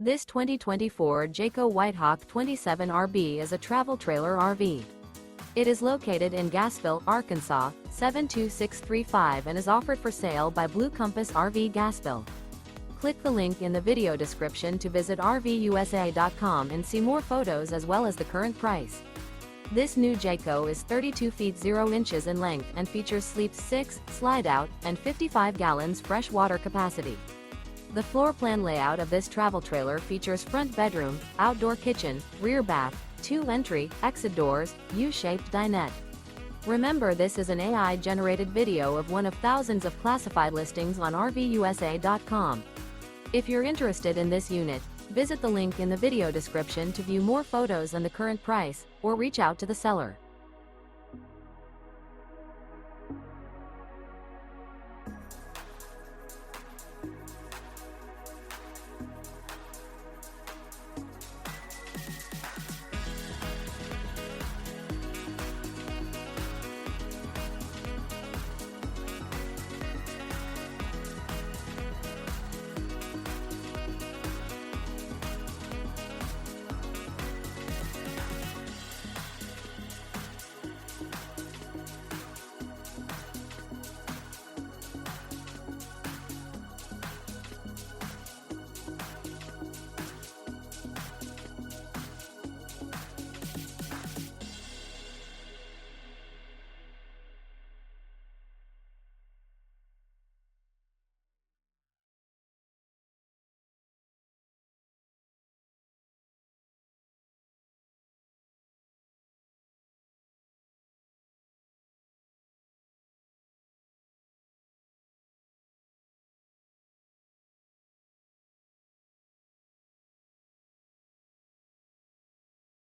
This 2024 Jayco White Hawk 27RB is a travel trailer RV. It is located in Gassville, Arkansas, 72635 and is offered for sale by Blue Compass RV Gassville. Click the link in the video description to visit RVUSA.com and see more photos as well as the current price. This new Jayco is 32 feet 0 inches in length and features sleep 6, slide-out, and 55 gallons fresh water capacity. The floor plan layout of this travel trailer features front bedroom, outdoor kitchen, rear bath, 2 entry, exit doors, U-shaped dinette. Remember, this is an AI-generated video of one of thousands of classified listings on RVUSA.com. If you're interested in this unit, visit the link in the video description to view more photos and the current price, or reach out to the seller.